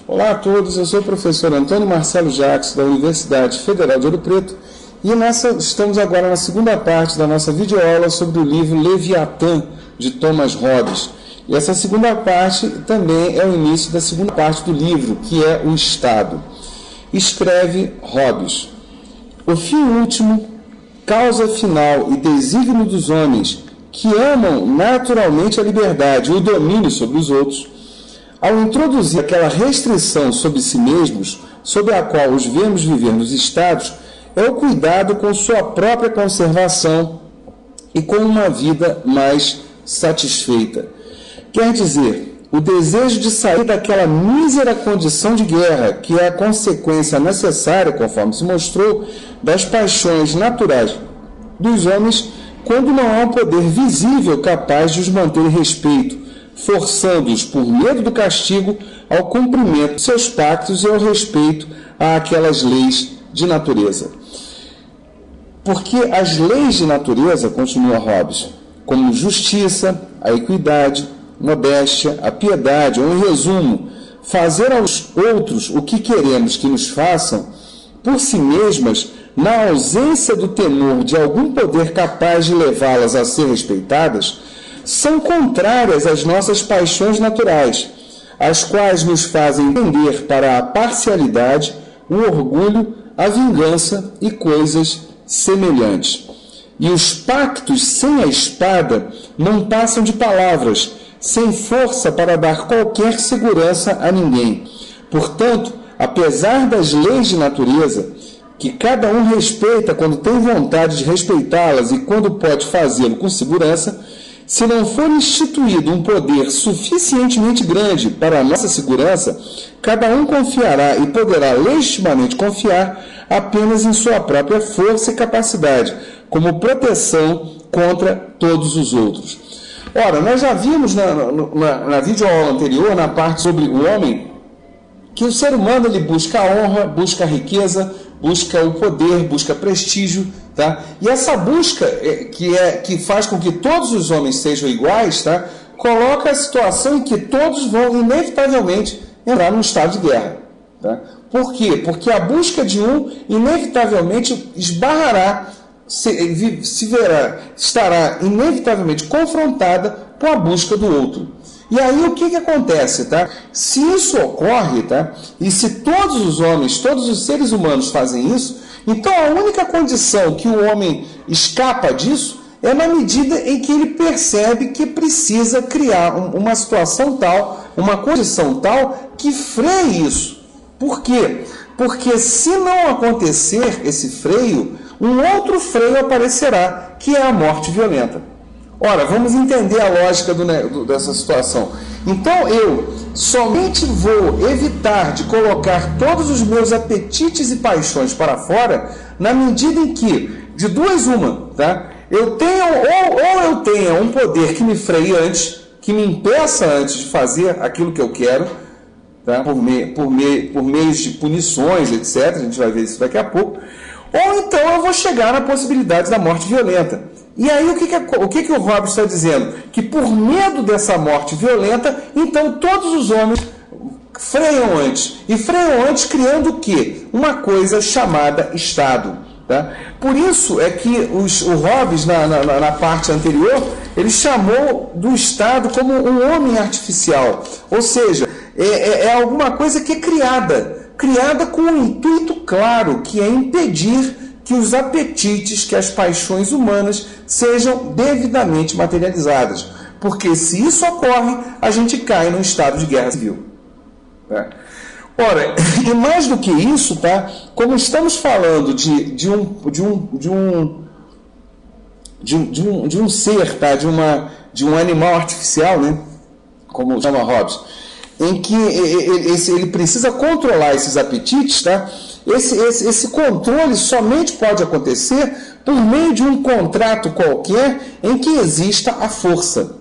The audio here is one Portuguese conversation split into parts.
Olá a todos, eu sou o professor Antônio Marcelo Jacques, da Universidade Federal de Ouro Preto, e estamos agora na segunda parte da nossa videoaula sobre o livro Leviatã, de Thomas Hobbes. E essa segunda parte também é o início da segunda parte do livro, que é o Estado. Escreve Hobbes: o fim último, causa final e desígnio dos homens que amam naturalmente a liberdade e o domínio sobre os outros, ao introduzir aquela restrição sobre si mesmos, sob a qual os vemos viver nos estados, é o cuidado com sua própria conservação e com uma vida mais satisfeita. Quer dizer, o desejo de sair daquela mísera condição de guerra, que é a consequência necessária, conforme se mostrou, das paixões naturais dos homens, quando não há um poder visível capaz de os manter em respeito, forçando-os, por medo do castigo, ao cumprimento de seus pactos e ao respeito àquelas leis de natureza. Porque as leis de natureza, continua Hobbes, como justiça, a equidade, modéstia, a piedade, ou em resumo, fazer aos outros o que queremos que nos façam, por si mesmas, na ausência do temor de algum poder capaz de levá-las a ser respeitadas, são contrárias às nossas paixões naturais, as quais nos fazem tender para a parcialidade, o orgulho, a vingança e coisas semelhantes. E os pactos sem a espada não passam de palavras, sem força para dar qualquer segurança a ninguém. Portanto, apesar das leis de natureza, que cada um respeita quando tem vontade de respeitá-las e quando pode fazê-lo com segurança, se não for instituído um poder suficientemente grande para a nossa segurança, cada um confiará e poderá legitimamente confiar apenas em sua própria força e capacidade, como proteção contra todos os outros. Ora, nós já vimos na videoaula anterior, na parte sobre o homem, que o ser humano ele busca a honra, busca a riqueza, busca o poder, busca prestígio, tá? E essa busca que faz com que todos os homens sejam iguais, tá? Coloca a situação em que todos vão inevitavelmente entrar num estado de guerra, tá? Por quê? Porque a busca de um inevitavelmente esbarrará, estará inevitavelmente confrontada com a busca do outro. E aí o que acontece, tá? Se isso ocorre, tá? E se todos os homens, todos os seres humanos fazem isso, então a única condição que o homem escapa disso é na medida em que ele percebe que precisa criar uma situação tal, uma condição tal que freie isso. Por quê? Porque se não acontecer esse freio, um outro freio aparecerá, que é a morte violenta. Ora, vamos entender a lógica dessa situação. Então, eu somente vou evitar de colocar todos os meus apetites e paixões para fora na medida em que, de duas uma, tá? Eu tenho, ou eu tenha um poder que me freie antes, que me impeça antes de fazer aquilo que eu quero, tá? por meios de punições, etc. A gente vai ver isso daqui a pouco. Ou então eu vou chegar na possibilidade da morte violenta. E aí o que o Hobbes está dizendo? Que por medo dessa morte violenta, então todos os homens freiam antes. E freiam antes criando o quê? Uma coisa chamada Estado. Tá? Por isso é que o Hobbes, na parte anterior, ele chamou do Estado como um homem artificial. Ou seja, é alguma coisa que é criada com um intuito claro, que é impedir que os apetites, que as paixões humanas sejam devidamente materializadas. Porque se isso ocorre, a gente cai num estado de guerra civil. Tá? Ora, e mais do que isso, tá? Como estamos falando de um ser, tá? de um animal artificial, né? Como chama Hobbes, em que ele precisa controlar esses apetites, tá? Esse controle somente pode acontecer por meio de um contrato qualquer em que exista a força.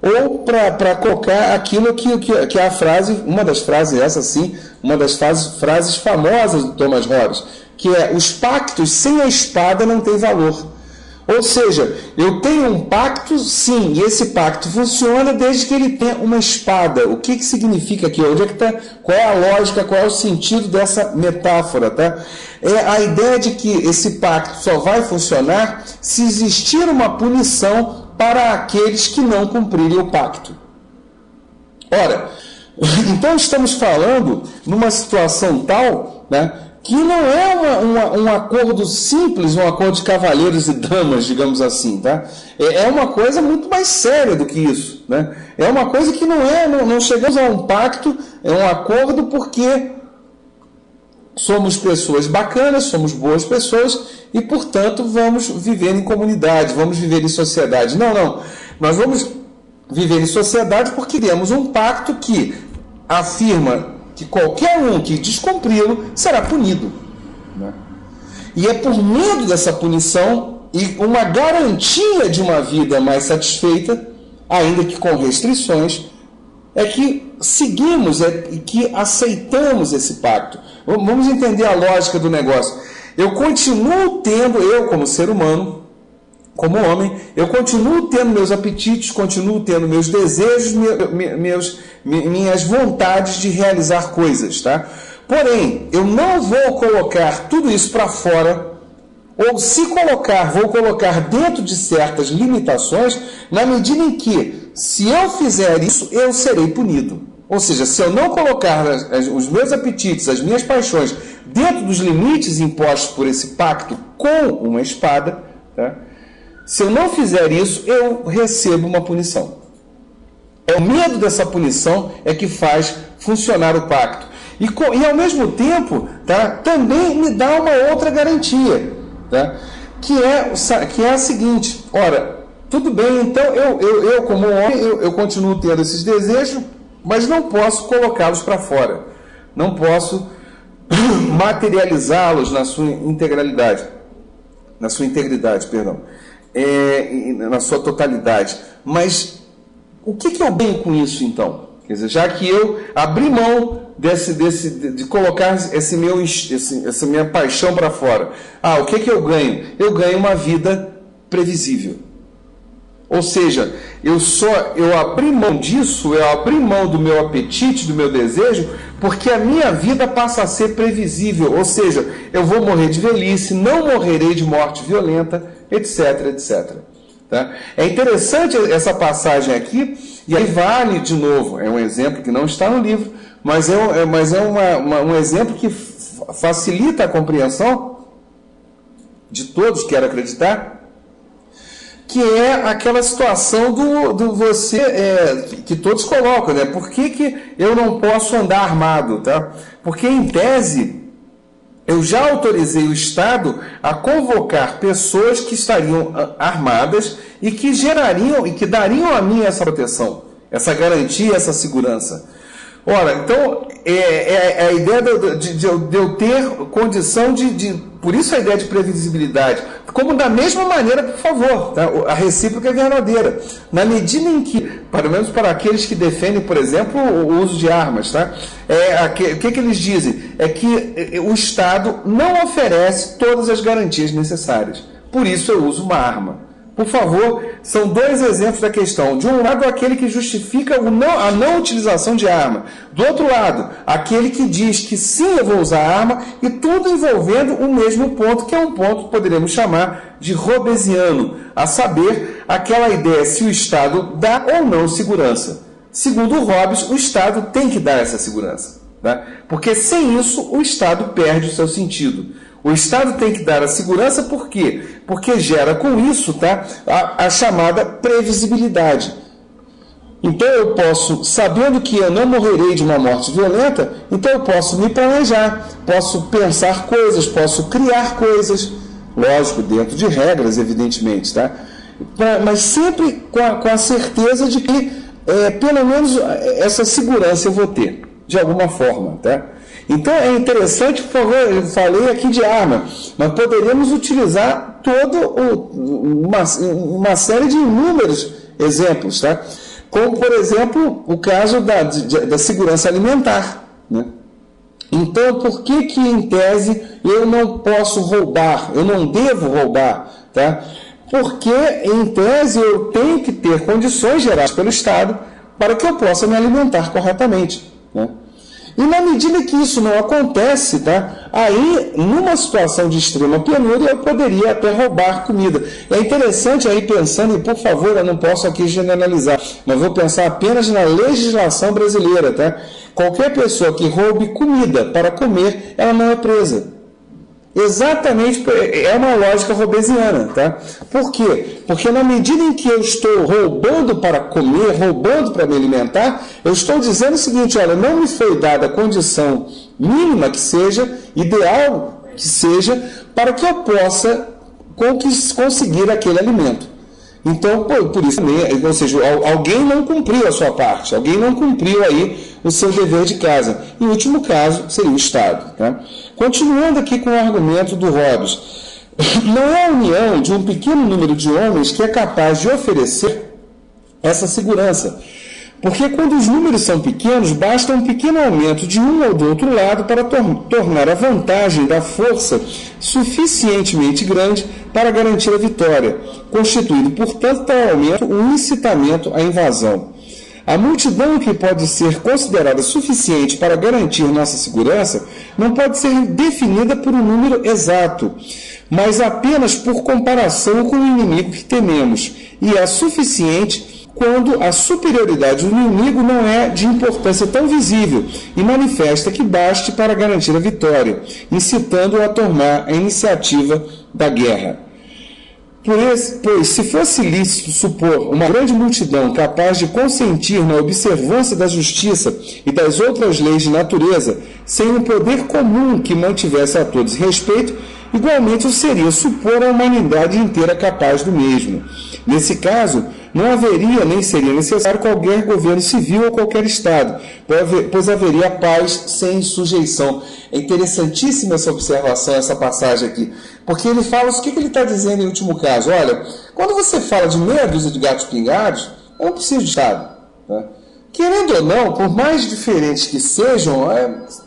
Ou para colocar aquilo que é a frase, uma das frases, essa sim, uma das frases famosas do Thomas Hobbes, que é: os pactos sem a espada não têm valor. Ou seja, eu tenho um pacto, sim, e esse pacto funciona desde que ele tenha uma espada. O que significa aqui? Onde é que tá? Qual é a lógica, qual é o sentido dessa metáfora? Tá? É a ideia de que esse pacto só vai funcionar se existir uma punição para aqueles que não cumprirem o pacto. Ora, então estamos falando numa situação tal, né, que não é um acordo simples, um acordo de cavalheiros e damas, digamos assim, tá? É uma coisa muito mais séria do que isso, né? É uma coisa que não chegamos a um pacto, é um acordo porque somos pessoas bacanas, somos boas pessoas e, portanto, vamos viver em comunidade, vamos viver em sociedade. Não. Nós vamos viver em sociedade porque temos um pacto que afirma que qualquer um que descumpri-lo será punido. Né? E é por medo dessa punição e uma garantia de uma vida mais satisfeita, ainda que com restrições, é que seguimos, que aceitamos esse pacto. Vamos entender a lógica do negócio. Eu continuo tendo, eu como ser humano, como homem, eu continuo tendo meus apetites, continuo tendo meus desejos, minhas vontades de realizar coisas, tá? Porém, eu não vou colocar tudo isso para fora, ou se colocar, vou colocar dentro de certas limitações, na medida em que, se eu fizer isso, eu serei punido. Ou seja, se eu não colocar os meus apetites, as minhas paixões, dentro dos limites impostos por esse pacto com uma espada, tá? Se eu não fizer isso, eu recebo uma punição. É o medo dessa punição é que faz funcionar o pacto. E ao mesmo tempo, tá, também me dá uma outra garantia, tá, que é a seguinte: ora, tudo bem, então eu como homem, eu continuo tendo esses desejos, mas não posso colocá-los para fora. Não posso materializá-los na sua integralidade. Na sua integridade, perdão. Na sua totalidade. Mas o que eu ganho com isso, então? Quer dizer, já que eu abri mão de colocar essa minha paixão para fora, o que eu ganho? Eu ganho uma vida previsível. Ou seja, eu abri mão disso, eu abri mão do meu apetite, do meu desejo, porque a minha vida passa a ser previsível. Ou seja, eu vou morrer de velhice, não morrerei de morte violenta, etc, etc. Tá? É interessante essa passagem aqui, e aí vale, de novo, é um exemplo que não está no livro, mas é um exemplo que facilita a compreensão de todos, quero acreditar, que é aquela situação do você, que todos colocam, né? Por que eu não posso andar armado? Tá? Porque, em tese, eu já autorizei o Estado a convocar pessoas que estariam armadas e que gerariam e que dariam a mim essa proteção, essa garantia, essa segurança. Ora, então, é a ideia de eu ter condição por isso a ideia de previsibilidade. Como da mesma maneira, por favor, tá? A recíproca é verdadeira. Na medida em que, pelo menos para aqueles que defendem, por exemplo, o uso de armas, tá? O que eles dizem? É que o Estado não oferece todas as garantias necessárias. Por isso eu uso uma arma. Por favor, são dois exemplos da questão. De um lado, aquele que justifica a não utilização de arma. Do outro lado, aquele que diz que sim, eu vou usar arma, e tudo envolvendo o mesmo ponto, que é um ponto que poderemos chamar de hobbesiano, a saber, aquela ideia se o Estado dá ou não segurança. Segundo o Hobbes, o Estado tem que dar essa segurança, tá? Porque sem isso, o Estado perde o seu sentido. O Estado tem que dar a segurança, por quê? Porque gera com isso, tá, a chamada previsibilidade. Então eu posso, sabendo que eu não morrerei de uma morte violenta, então eu posso me planejar, posso pensar coisas, posso criar coisas, lógico, dentro de regras, evidentemente, tá? Mas sempre com a certeza de que, pelo menos, essa segurança eu vou ter, de alguma forma, tá? Então é interessante, por favor, eu falei aqui de arma, mas poderíamos utilizar uma série de inúmeros exemplos, tá? Como, por exemplo, o caso da segurança alimentar, né? Então, por que em tese eu não posso roubar, eu não devo roubar, tá? porque, em tese, eu tenho que ter condições geradas pelo Estado para que eu possa me alimentar corretamente, né? E na medida que isso não acontece, tá? Aí, numa situação de extrema penúria, eu poderia até roubar comida. É interessante aí pensando, e por favor, eu não posso aqui generalizar, mas vou pensar apenas na legislação brasileira, tá? Qualquer pessoa que roube comida para comer, ela não é presa. Exatamente, é uma lógica robesiana, tá? Por quê? Porque na medida em que eu estou roubando para comer, roubando para me alimentar, eu estou dizendo o seguinte: olha, não me foi dada a condição mínima que seja, ideal que seja, para que eu possa conseguir aquele alimento. Então, por isso, ou seja, alguém não cumpriu a sua parte, alguém não cumpriu aí o seu dever de casa. Em último caso, seria o Estado, tá? Continuando aqui com o argumento do Hobbes, não é a união de um pequeno número de homens que é capaz de oferecer essa segurança. Porque quando os números são pequenos, basta um pequeno aumento de um ou do outro lado para tornar a vantagem da força suficientemente grande para garantir a vitória, constituindo, portanto, tal aumento um incitamento à invasão. A multidão que pode ser considerada suficiente para garantir nossa segurança não pode ser definida por um número exato, mas apenas por comparação com o inimigo que tememos, e é suficiente quando a superioridade do inimigo não é de importância tão visível e manifesta que baste para garantir a vitória, incitando-o a tomar a iniciativa da guerra. Pois, se fosse lícito supor uma grande multidão capaz de consentir na observância da justiça e das outras leis de natureza, sem um poder comum que mantivesse a todos respeito, igualmente o seria supor a humanidade inteira capaz do mesmo. Nesse caso, não haveria nem seria necessário qualquer governo civil ou qualquer Estado, pois haveria paz sem sujeição. É interessantíssima essa observação, essa passagem aqui, porque ele fala, o que ele está dizendo em último caso? Olha, quando você fala de meia dúzia de gatos pingados, eu não preciso de Estado, né? Querendo ou não, por mais diferentes que sejam,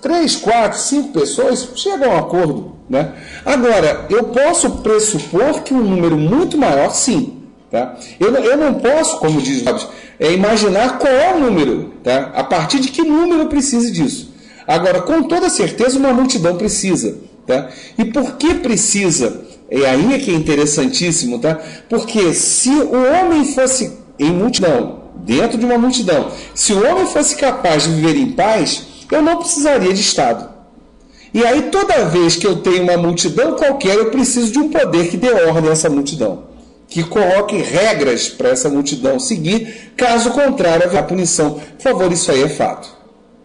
3, 4, 5 pessoas chegam a um acordo, né? Agora, eu posso pressupor que um número muito maior, sim. Tá? Eu não posso, como diz Hobbes, imaginar qual é o número, tá? A partir de que número precise disso. Agora, com toda certeza, uma multidão precisa. Tá? E por que precisa? E aí é que é interessantíssimo, tá? Porque se o homem fosse em multidão, dentro de uma multidão, se o homem fosse capaz de viver em paz, eu não precisaria de Estado. E aí, toda vez que eu tenho uma multidão qualquer, eu preciso de um poder que dê ordem a essa multidão, que coloque regras para essa multidão seguir, caso contrário, haverá punição. Por favor, isso aí é fato,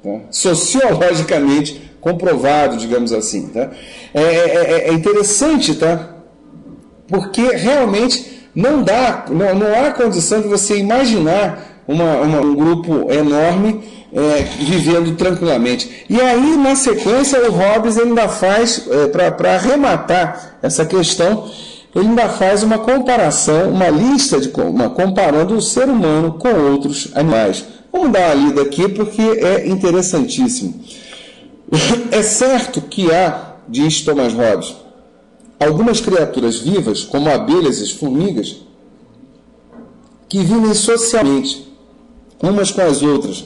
tá? Sociologicamente comprovado, digamos assim. Tá? É interessante, tá? Porque realmente não há condição de você imaginar um grupo enorme vivendo tranquilamente. E aí, na sequência, o Hobbes ainda faz, para arrematar essa questão, ele ainda faz uma comparação, uma lista comparando o ser humano com outros animais. Vamos dar uma lida aqui porque é interessantíssimo. É certo que há, diz Thomas Hobbes, algumas criaturas vivas, como abelhas e formigas, que vivem socialmente umas com as outras,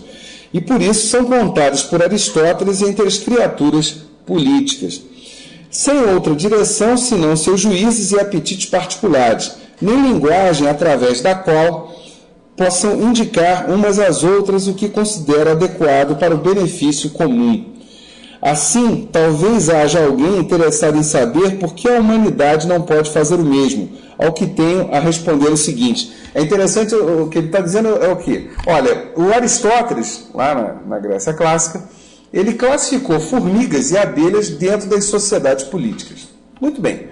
e por isso são contadas por Aristóteles entre as criaturas políticas, sem outra direção senão seus juízes e apetites particulares, nem linguagem através da qual possam indicar umas às outras o que considera adequado para o benefício comum. Assim, talvez haja alguém interessado em saber por que a humanidade não pode fazer o mesmo, ao que tenho a responder o seguinte. É interessante, o que ele está dizendo é o quê? Olha, o Aristóteles, lá na Grécia Clássica, ele classificou formigas e abelhas dentro das sociedades políticas. Muito bem.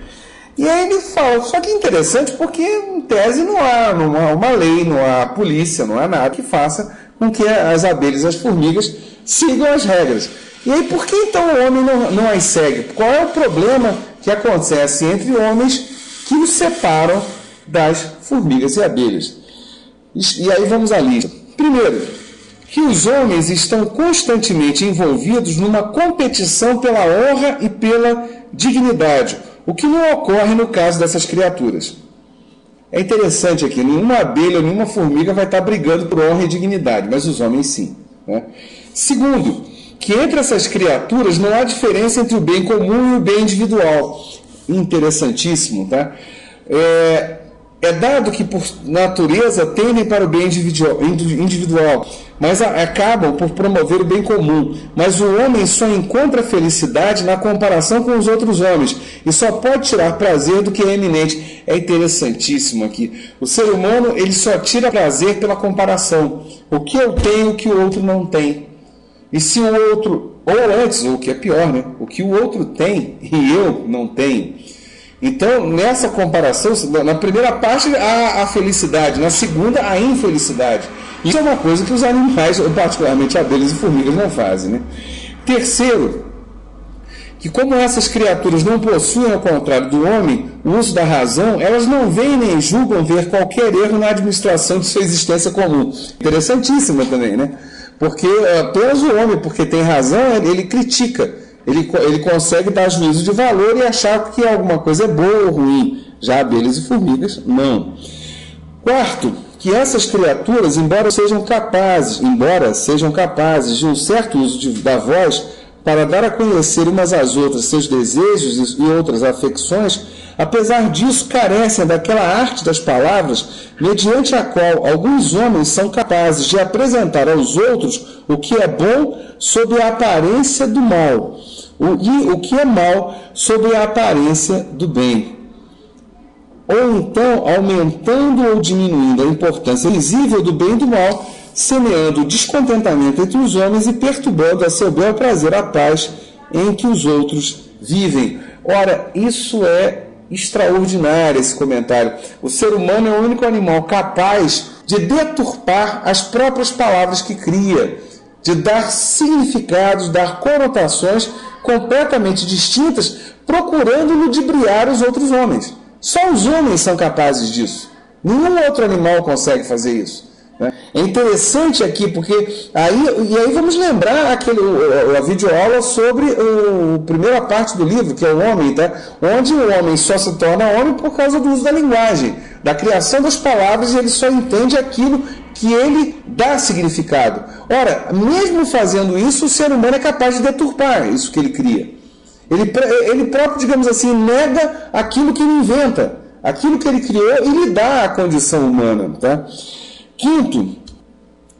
E aí ele fala, só que é interessante porque, em tese, não há uma lei, não há polícia, não há nada que faça com que as abelhas e as formigas sigam as regras. E aí, por que então o homem não as segue? Qual é o problema que acontece entre homens que os separam das formigas e abelhas? E aí vamos à lista. Primeiro, que os homens estão constantemente envolvidos numa competição pela honra e pela dignidade, o que não ocorre no caso dessas criaturas. É interessante aqui, nenhuma abelha, nenhuma formiga vai estar brigando por honra e dignidade, mas os homens sim. Né? Segundo, que entre essas criaturas não há diferença entre o bem comum e o bem individual. Interessantíssimo, tá? É dado que, por natureza, tendem para o bem individual, mas acabam por promover o bem comum. Mas o homem só encontra felicidade na comparação com os outros homens e só pode tirar prazer do que é eminente. É interessantíssimo aqui. O ser humano ele só tira prazer pela comparação. O que eu tenho, o que o outro não tem. E se o outro, ou antes, ou o que é pior, né? O que o outro tem e eu não tenho. Então, nessa comparação, na primeira parte há a felicidade, na segunda a infelicidade. Isso é uma coisa que os animais, particularmente abelhas e formigas, não fazem. Né? Terceiro, que como essas criaturas não possuem, ao contrário do homem, o uso da razão, elas não veem nem julgam ver qualquer erro na administração de sua existência comum. Interessantíssima também, né? Porque apenas o homem, porque tem razão, ele critica. Ele consegue dar juízo de valor e achar que alguma coisa é boa ou ruim. Já abelhas e formigas, não. Quarto, que essas criaturas, embora sejam capazes de um certo uso da voz para dar a conhecer umas às outras seus desejos e outras afecções, apesar disso carecem daquela arte das palavras, mediante a qual alguns homens são capazes de apresentar aos outros o que é bom sob a aparência do mal, e o que é mal sob a aparência do bem. Ou então, aumentando ou diminuindo a importância visível do bem e do mal, semeando o descontentamento entre os homens e perturbando a seu bel prazer a paz em que os outros vivem. Ora, isso é extraordinário, esse comentário. O ser humano é o único animal capaz de deturpar as próprias palavras que cria, de dar significados, dar conotações completamente distintas, procurando ludibriar os outros homens. Só os homens são capazes disso. Nenhum outro animal consegue fazer isso. Né? É interessante aqui, porque aí vamos lembrar a videoaula sobre a primeira parte do livro, que é o homem, tá? Onde o homem só se torna homem por causa do uso da linguagem, da criação das palavras, e ele só entende aquilo que ele dá significado. Ora, mesmo fazendo isso, o ser humano é capaz de deturpar isso que ele cria. Ele próprio, digamos assim, nega aquilo que ele inventa, aquilo que ele criou e lhe dá a condição humana. Tá? Quinto,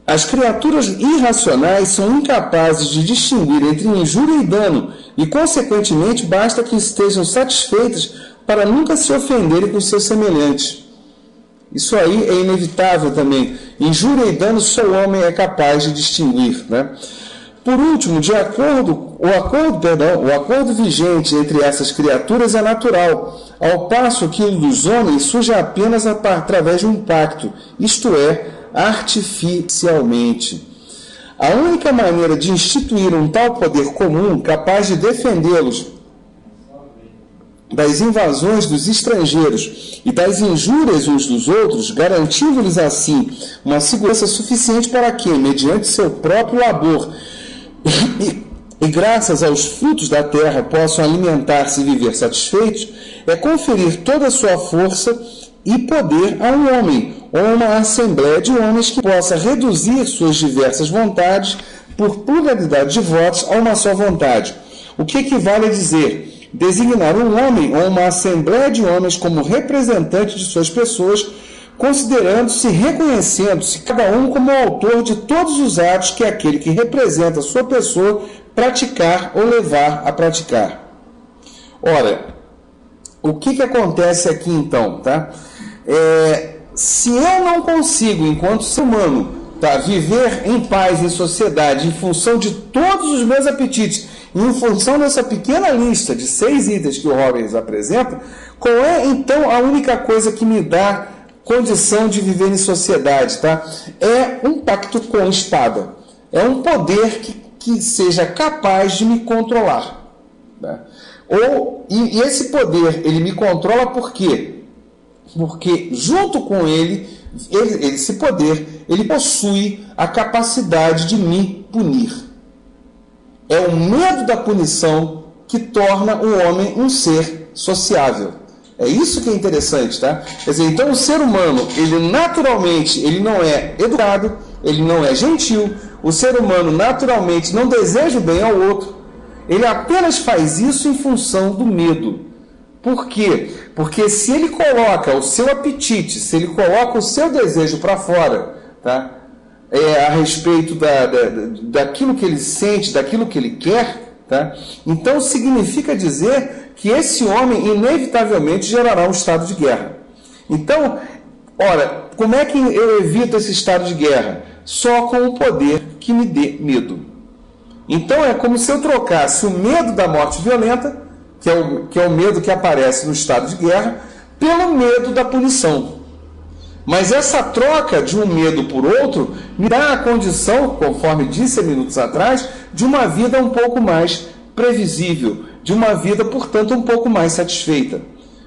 as criaturas irracionais são incapazes de distinguir entre injúria e dano e, consequentemente, basta que estejam satisfeitas para nunca se ofenderem com seus semelhantes. Isso aí é inevitável também. Injúria e dano só o homem é capaz de distinguir. Né? Por último, o acordo vigente entre essas criaturas é natural, ao passo que o dos homens surge apenas através de um pacto, isto é, artificialmente. A única maneira de instituir um tal poder comum capaz de defendê-los das invasões dos estrangeiros e das injúrias uns dos outros, garantindo-lhes assim uma segurança suficiente para que, mediante seu próprio labor e graças aos frutos da terra possam alimentar-se e viver satisfeitos, é conferir toda a sua força e poder a um homem, ou a uma assembleia de homens que possa reduzir suas diversas vontades por pluralidade de votos a uma só vontade. O que equivale a dizer designar um homem ou uma assembleia de homens como representante de suas pessoas, considerando-se e reconhecendo-se cada um como autor de todos os atos que aquele que representa a sua pessoa praticar ou levar a praticar. Ora, o que acontece aqui então? Tá? Se eu não consigo, enquanto ser humano, viver em paz, em sociedade, em função de todos os meus apetites, e em função dessa pequena lista de 6 itens que o Robbins apresenta, qual é então a única coisa que me dá condição de viver em sociedade? Tá? É um pacto com a espada. É um poder que seja capaz de me controlar. Tá? E esse poder, ele me controla por quê? Porque junto com esse poder, ele possui a capacidade de me punir. É o medo da punição que torna o homem um ser sociável. É isso que é interessante, tá? Quer dizer, então o ser humano, ele naturalmente, ele não é educado, ele não é gentil, o ser humano naturalmente não deseja o bem ao outro, ele apenas faz isso em função do medo. Por quê? Porque se ele coloca o seu apetite, se ele coloca o seu desejo para fora, tá? A respeito daquilo que ele sente, daquilo que ele quer, tá? Então significa dizer que esse homem inevitavelmente gerará um estado de guerra. Então, ora, como é que eu evito esse estado de guerra? Só com o poder que me dê medo. Então é como se eu trocasse o medo da morte violenta, que é o medo que aparece no estado de guerra, pelo medo da punição. Mas essa troca de um medo por outro me dá a condição, conforme disse há minutos atrás, de uma vida um pouco mais previsível, de uma vida, portanto, um pouco mais satisfeita,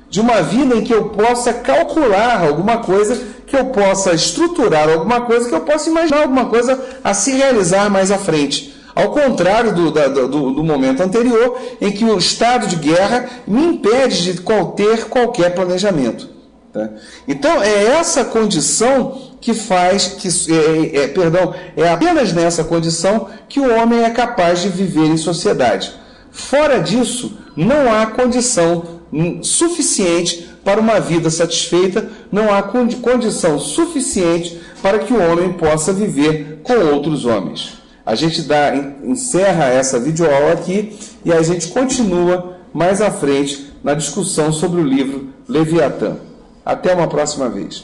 de uma vida em que eu possa calcular alguma coisa, que eu possa estruturar alguma coisa, que eu possa imaginar alguma coisa a se realizar mais à frente. Ao contrário do momento anterior, em que o estado de guerra me impede de ter qualquer planejamento. Tá? Então, é essa condição que faz, é apenas nessa condição que o homem é capaz de viver em sociedade. Fora disso, não há condição suficiente para uma vida satisfeita, não há condição suficiente para que o homem possa viver com outros homens. A gente encerra essa videoaula aqui e a gente continua mais à frente na discussão sobre o livro Leviatã. Até uma próxima vez.